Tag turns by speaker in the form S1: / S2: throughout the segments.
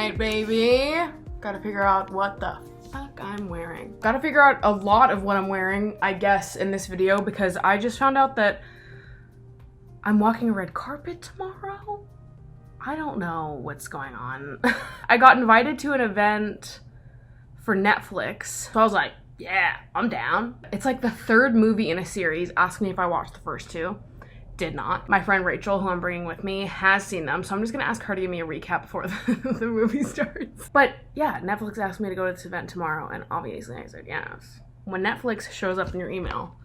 S1: night, baby. Gotta figure out what the fuck I'm wearing. Gotta figure out a lot of what I'm wearing, I guess, in this video, because I just found out that I'm walking a red carpet tomorrow. I don't know what's going on. I got invited to an event for Netflix, so I was like, yeah, I'm down. It's like the third movie in a series. Ask me if I watched the first two. Did not. My friend Rachel, who I'm bringing with me, has seen them, so I'm just gonna ask her to give me a recap before the movie starts. But yeah, Netflix asked me to go to this event tomorrow, and obviously I said yes. When Netflix shows up in your email,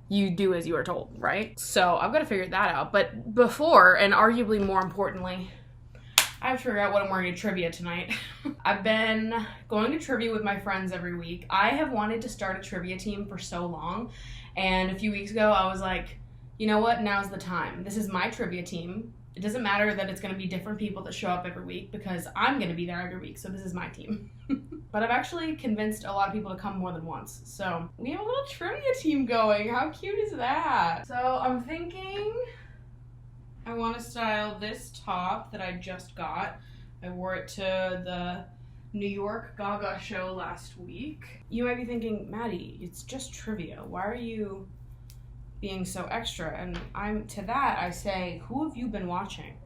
S1: you do as you are told, right? So I've got to figure that out. But before, and arguably more importantly, I have to figure out what I'm wearing to trivia tonight. I've been going to trivia with my friends every week. I have wanted to start a trivia team for so long, and a few weeks ago I was like, you know what, now's the time. This is my trivia team. It doesn't matter that it's gonna be different people that show up every week because I'm gonna be there every week, so this is my team. But I've actually convinced a lot of people to come more than once. So we have a little trivia team going. How cute is that? So I'm thinking I wanna style this top that I just got. I wore it to the New York Gaga show last week. You might be thinking, Maddie, it's just trivia. Why are you being so extra? And to that I say, who have you been watching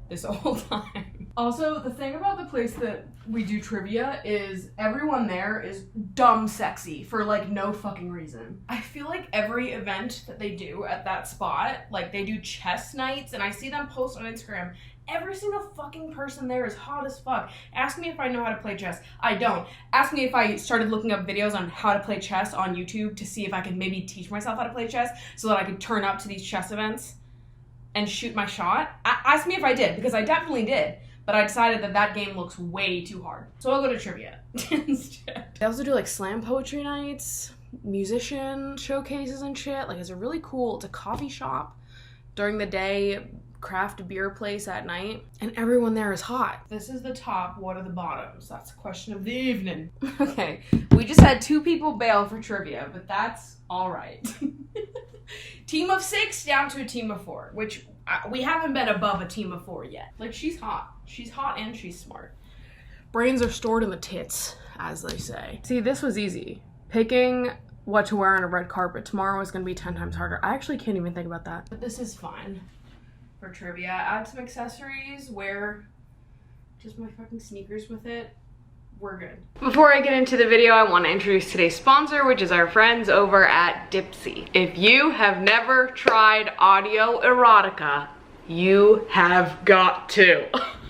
S1: this whole time? Also, the thing about the place that we do trivia is everyone there is dumb sexy for like no fucking reason. I feel like every event that they do at that spot, like they do chess nights, and I see them post on Instagram, every single fucking person there is hot as fuck. Ask me if I know how to play chess. I don't. Ask me if I started looking up videos on how to play chess on YouTube to see if I could maybe teach myself how to play chess so that I could turn up to these chess events and shoot my shot. Ask me if I did, because I definitely did. But I decided that that game looks way too hard. So I'll go to trivia instead. They also do like slam poetry nights, musician showcases and shit. Like it's a coffee shop during the day, craft beer place at night, and everyone there is hot. This is the top, what are the bottoms? That's the question of the evening. Okay, we just had 2 people bail for trivia, but that's all right. Team of 6 down to a team of 4, which we haven't been above a team of 4 yet. Like, she's hot. She's hot and she's smart. Brains are stored in the tits, as they say. See, this was easy. Picking what to wear on a red carpet tomorrow is gonna be 10 times harder. I actually can't even think about that. But this is fine for trivia. Add some accessories, wear just my fucking sneakers with it. We're good. Before I get into the video, I want to introduce today's sponsor, which is our friends over at Dipsea. If you have never tried audio erotica, you have got to.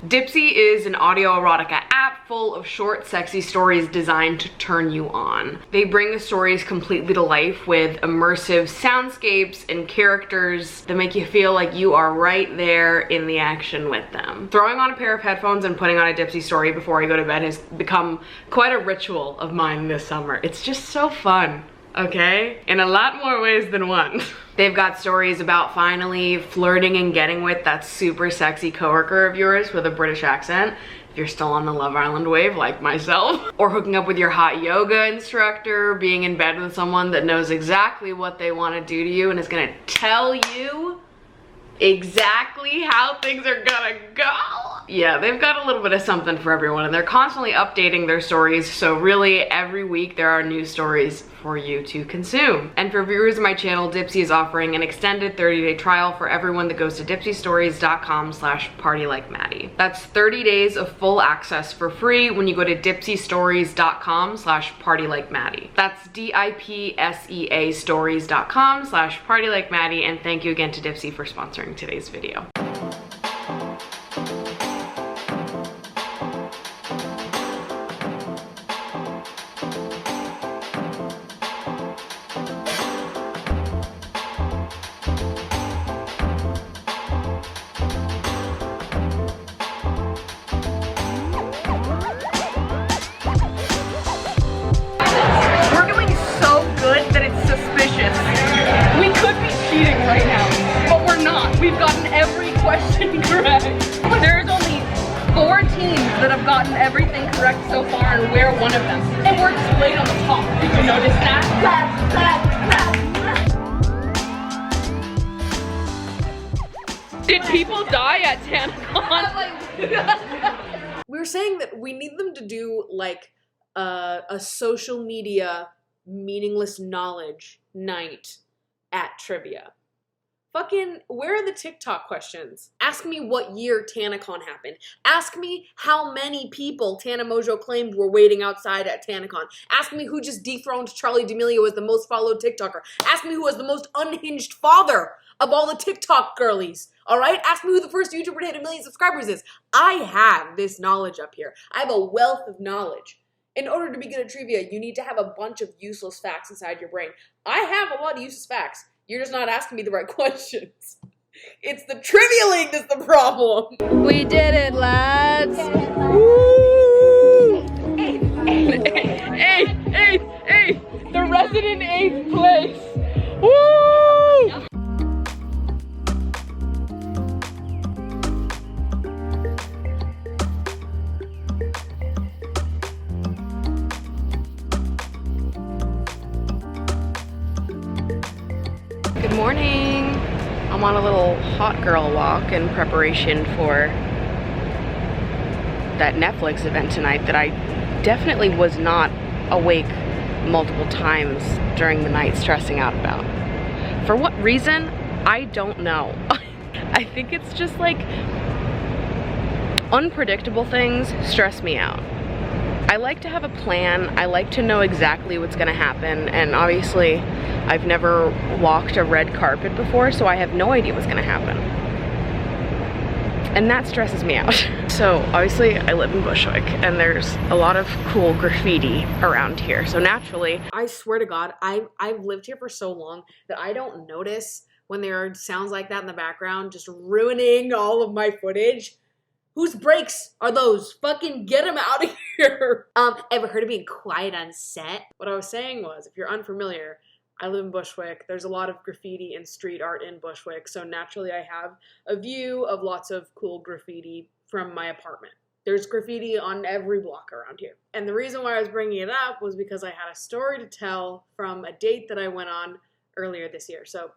S1: Dipsea is an audio erotica app full of short, sexy stories designed to turn you on. They bring the stories completely to life with immersive soundscapes and characters that make you feel like you are right there in the action with them. Throwing on a pair of headphones and putting on a Dipsea story before I go to bed has become quite a ritual of mine this summer. It's just so fun. Okay? In a lot more ways than one. They've got stories about finally flirting and getting with that super sexy coworker of yours with a British accent, if you're still on the Love Island wave like myself, or hooking up with your hot yoga instructor, being in bed with someone that knows exactly what they want to do to you and is gonna tell you exactly how things are gonna go. Yeah, they've got a little bit of something for everyone, and they're constantly updating their stories, so really every week there are new stories for you to consume. And for viewers of my channel, Dipsea is offering an extended 30-day trial for everyone that goes to dipseastories.com/partylikeMaddie. That's 30 days of full access for free when you go to dipseastories.com/partylikeMaddie. That's DIPSEA stories.com/partylikeMaddie, and thank you again to Dipsea for sponsoring today's video. We've gotten every question correct. There's only 4 teams that have gotten everything correct so far, and we're one of them. And we're displayed on the top. Did you notice that? Did people die at TanCon? We were saying that we need them to do like a social media meaningless knowledge night at trivia. Fucking, where are the TikTok questions? Ask me what year TanaCon happened. Ask me how many people Tana Mojo claimed were waiting outside at TanaCon. Ask me who just dethroned Charlie D'Amelio as the most followed TikToker. Ask me who was the most unhinged father of all the TikTok girlies. All right? Ask me who the first YouTuber to hit 1 million subscribers is. I have this knowledge up here. I have a wealth of knowledge. In order to be good at trivia, you need to have a bunch of useless facts inside your brain. I have a lot of useless facts. You're just not asking me the right questions. It's the trivia league that's the problem.
S2: We did it, lads.
S1: Woo! Eighth, the resident 8th place. Woo! Good morning. I'm on a little hot girl walk in preparation for that Netflix event tonight that I definitely was not awake multiple times during the night stressing out about. For what reason? I don't know. I think it's just like unpredictable things stress me out. I like to have a plan. I like to know exactly what's gonna happen, and obviously I've never walked a red carpet before, so I have no idea what's gonna happen. And that stresses me out. So obviously I live in Bushwick and there's a lot of cool graffiti around here. So naturally, I swear to God, I've lived here for so long that I don't notice when there are sounds like that in the background just ruining all of my footage. Whose breaks are those? Fucking get them out of here. Ever heard of being quiet on set? What I was saying was, if you're unfamiliar, I live in Bushwick. There's a lot of graffiti and street art in Bushwick, so naturally I have a view of lots of cool graffiti from my apartment. There's graffiti on every block around here. And the reason why I was bringing it up was because I had a story to tell from a date that I went on earlier this year, so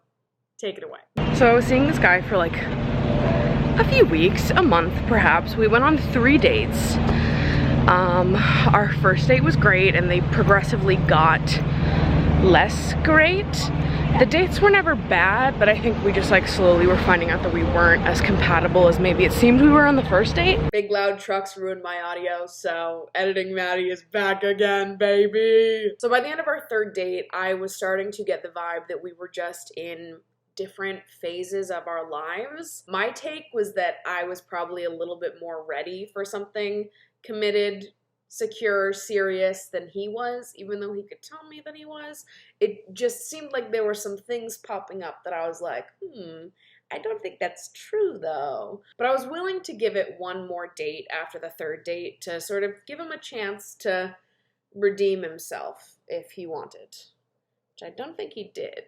S1: take it away. So I was seeing this guy for like a few weeks, a month perhaps. We went on 3 dates. Our first date was great and they progressively got less great. The dates were never bad, but I think we just like slowly were finding out that we weren't as compatible as maybe it seemed we were on the first date. Big loud trucks ruined my audio, so editing Maddie is back again, baby. So by the end of our 3rd date, I was starting to get the vibe that we were just in different phases of our lives. My take was that I was probably a little bit more ready for something committed, secure, serious than he was, even though he could tell me that he was. It just seemed like there were some things popping up that I was like, I don't think that's true though. But I was willing to give it one more date after the 3rd date to sort of give him a chance to redeem himself if he wanted. Which I don't think he did.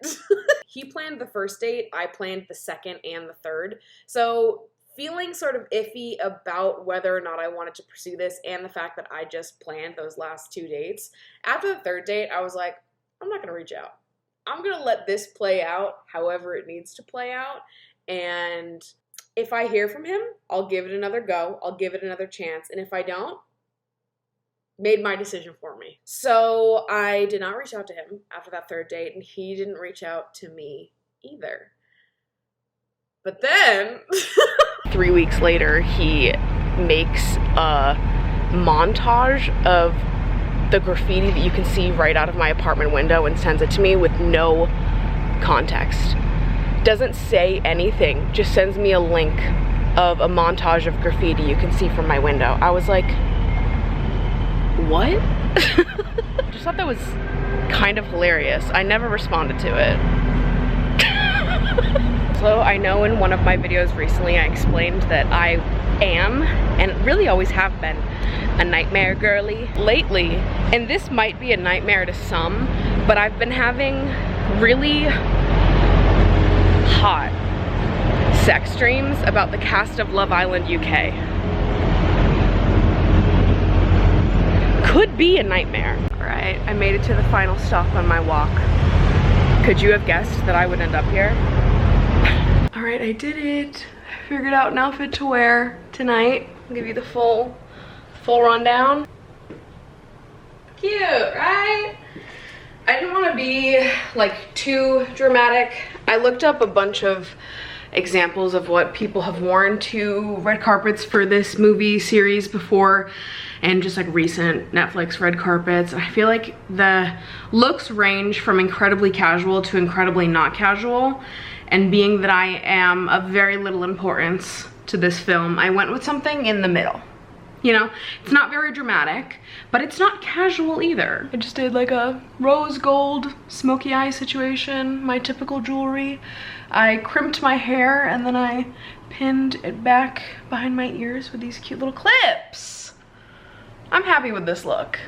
S1: He planned the 1st date, I planned the 2nd and the 3rd. So feeling sort of iffy about whether or not I wanted to pursue this and the fact that I just planned those last 2 dates. After the 3rd date, I was like, I'm not gonna reach out. I'm gonna let this play out however it needs to play out. And if I hear from him, I'll give it another go. I'll give it another chance. And if I don't, made my decision for me. So I did not reach out to him after that 3rd date, and he didn't reach out to me either. But then 3 weeks later, he makes a montage of the graffiti that you can see right out of my apartment window and sends it to me with no context. Doesn't say anything, just sends me a link of a montage of graffiti you can see from my window. I was like, what? Just thought that was kind of hilarious. I never responded to it. So I know in one of my videos recently I explained that I am, and really always have been, a nightmare girly. Lately, and this might be a nightmare to some, but I've been having really hot sex dreams about the cast of Love Island UK. Could be a nightmare. All right, I made it to the final stop on my walk. Could you have guessed that I would end up here? All right, I did it. I figured out an outfit to wear tonight. I'll give you the full Full rundown. Cute, right? I didn't want to be like too dramatic. I looked up a bunch of examples of what people have worn to red carpets for this movie series before, and just like recent Netflix red carpets. I feel like the looks range from incredibly casual to incredibly not casual, and being that I am of very little importance to this film, I went with something in the middle. You know, it's not very dramatic, but it's not casual either. I just did like a rose gold smoky eye situation, my typical jewelry. I crimped my hair and then I pinned it back behind my ears with these cute little clips. I'm happy with this look.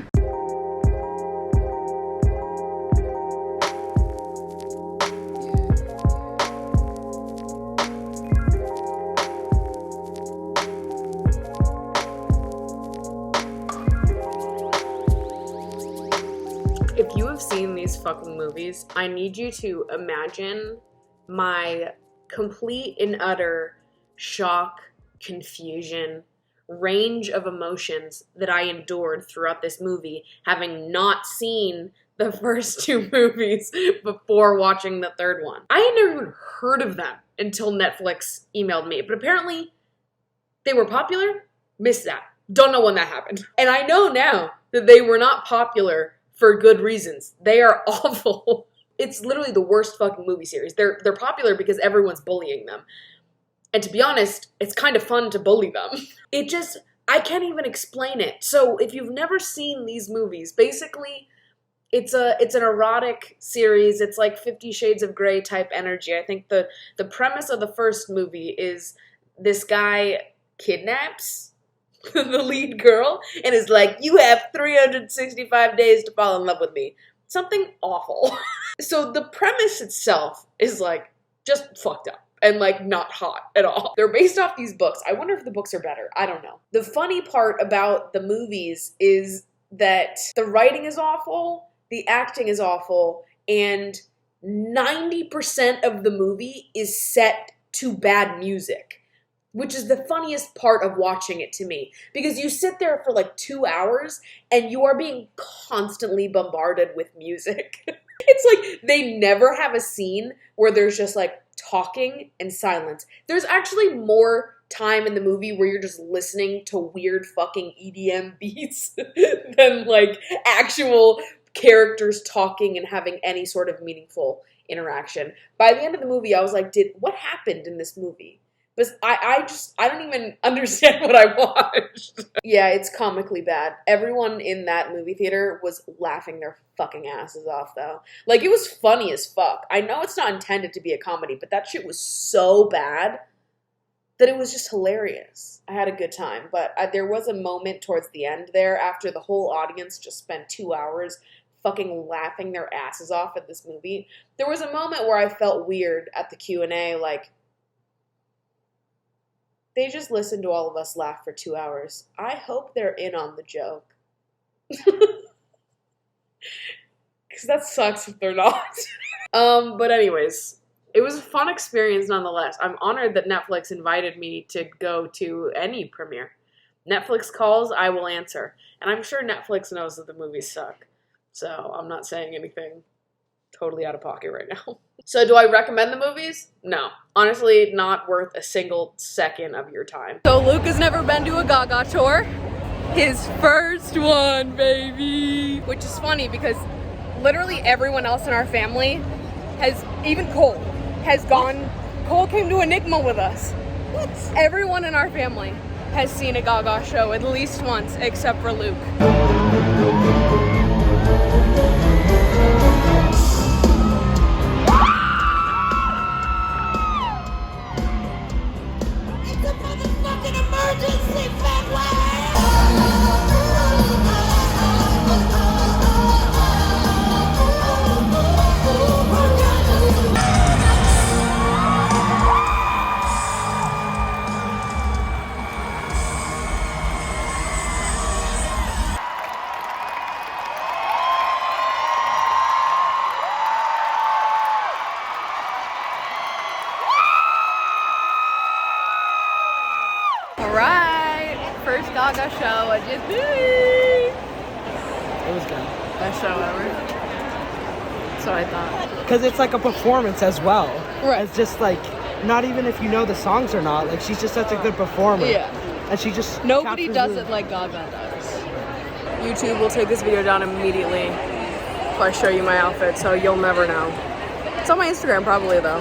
S1: If you have seen these fucking movies, I need you to imagine my complete and utter shock, confusion, range of emotions that I endured throughout this movie, having not seen the first two movies before watching the third one. I had never even heard of them until Netflix emailed me, but apparently they were popular. Missed that. Don't know when that happened. And I know now that they were not popular for good reasons. They are awful. It's literally the worst fucking movie series. They're popular because everyone's bullying them. And to be honest, it's kind of fun to bully them. I can't even explain it. So if you've never seen these movies, basically it's an erotic series. It's like 50 Shades of Grey type energy. I think the premise of the first movie is this guy kidnaps the lead girl and is like, you have 365 days to fall in love with me. Something awful. So the premise itself is like just fucked up and like not hot at all. They're based off these books. I wonder if the books are better. I don't know. The funny part about the movies is that the writing is awful, the acting is awful, and 90% of the movie is set to bad music, which is the funniest part of watching it to me, because you sit there for like 2 hours and you are being constantly bombarded with music. It's like they never have a scene where there's just like talking and silence. There's actually more time in the movie where you're just listening to weird fucking EDM beats than like actual characters talking and having any sort of meaningful interaction. By the end of the movie, I was like, what happened in this movie? But I don't even understand what I watched. Yeah, it's comically bad. Everyone in that movie theater was laughing their fucking asses off, though. Like, it was funny as fuck. I know it's not intended to be a comedy, but that shit was so bad that it was just hilarious. I had a good time, but there was a moment towards the end there after the whole audience just spent 2 hours fucking laughing their asses off at this movie. There was a moment where I felt weird at the Q&A, like, they just listened to all of us laugh for 2 hours. I hope they're in on the joke. Because that sucks if they're not. But anyways, it was a fun experience nonetheless. I'm honored that Netflix invited me to go to any premiere. Netflix calls, I will answer. And I'm sure Netflix knows that the movies suck. So I'm not saying anything totally out of pocket right now. So do I recommend the movies? No. Honestly, not worth a single second of your time.
S2: So Luke has never been to a gaga tour. His first one, baby. Which is funny because literally everyone else in our family has, even Cole, has gone. Cole came to Enigma with us. What? Everyone in our family has seen a gaga show at least once, except for Luke. Gaga show. It
S3: was good.
S2: Best show ever. That's what I thought.
S3: Because it's like a performance as well.
S2: Right.
S3: It's just like, not even if you know the songs or not, like she's just such a good performer.
S2: Yeah.
S3: And she just
S2: Nobody
S3: captures
S2: does
S3: the-
S2: it like Gaga does. YouTube will take this video down immediately if I show you my outfit, so you'll never know. It's on my Instagram probably though.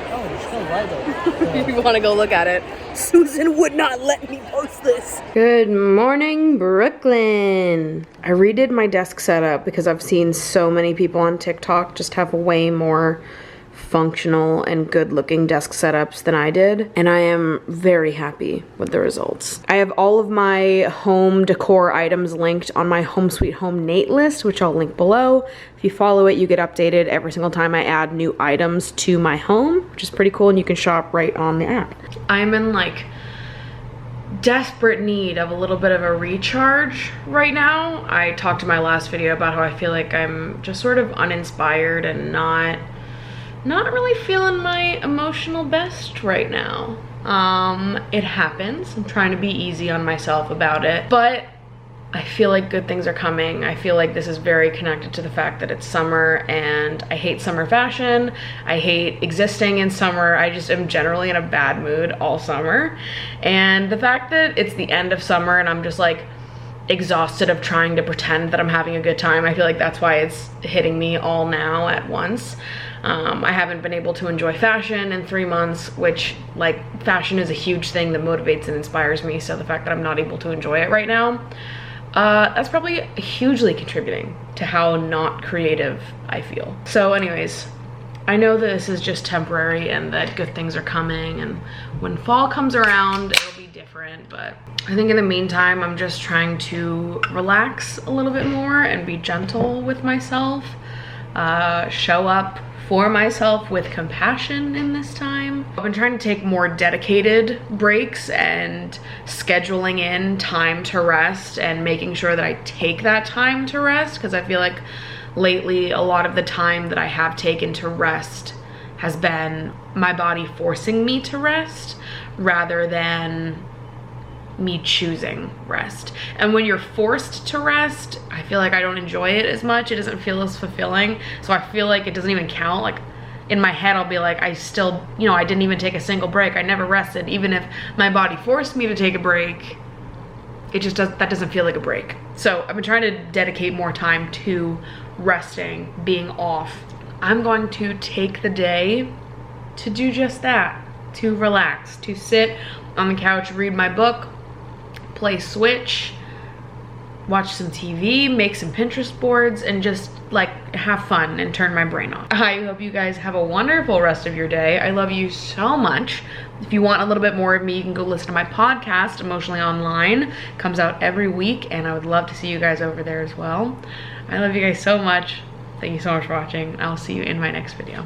S3: Oh, it's still right there.
S2: If you want to go look at it. Susan would not let me post this.
S1: Good morning, Brooklyn. I redid my desk setup because I've seen so many people on TikTok just have way more functional and good looking desk setups than I did, and I am very happy with the results. I have all of my home decor items linked on my Home Sweet Home Nate list, which I'll link below. If you follow it, you get updated every single time I add new items to my home, which is pretty cool, and you can shop right on the app. I'm in like desperate need of a little bit of a recharge right now. I talked in my last video about how I feel like I'm just sort of uninspired and not really feeling my emotional best right now. It happens. I'm trying to be easy on myself about it, but I feel like good things are coming. I feel like this is very connected to the fact that it's summer, and I hate summer fashion. I hate existing in summer. I just am generally in a bad mood all summer. And the fact that it's the end of summer and I'm just like exhausted of trying to pretend that I'm having a good time, I feel like that's why it's hitting me all now at once. I haven't been able to enjoy fashion in 3 months, which, like, fashion is a huge thing that motivates and inspires me, so the fact that I'm not able to enjoy it right now, that's probably hugely contributing to how not creative I feel. So anyways, I know that this is just temporary and that good things are coming, and when fall comes around, it'll be different, but I think in the meantime, I'm just trying to relax a little bit more and be gentle with myself, show up for myself with compassion in this time. I've been trying to take more dedicated breaks and scheduling in time to rest and making sure that I take that time to rest, because I feel like lately a lot of the time that I have taken to rest has been my body forcing me to rest rather than me choosing rest. And when you're forced to rest, I feel like I don't enjoy it as much. It doesn't feel as fulfilling. So I feel like it doesn't even count. Like in my head, I'll be like, I still, you know, I didn't even take a single break. I never rested. Even if my body forced me to take a break, it just that doesn't feel like a break. So I've been trying to dedicate more time to resting, being off. I'm going to take the day to do just that, to relax, to sit on the couch, read my book, play Switch, watch some TV, make some Pinterest boards, and just like have fun and turn my brain off. I hope you guys have a wonderful rest of your day. I love you so much. If you want a little bit more of me, you can go listen to my podcast, Emotionally Online. It comes out every week, and I would love to see you guys over there as well. I love you guys so much. Thank you so much for watching. I'll see you in my next video.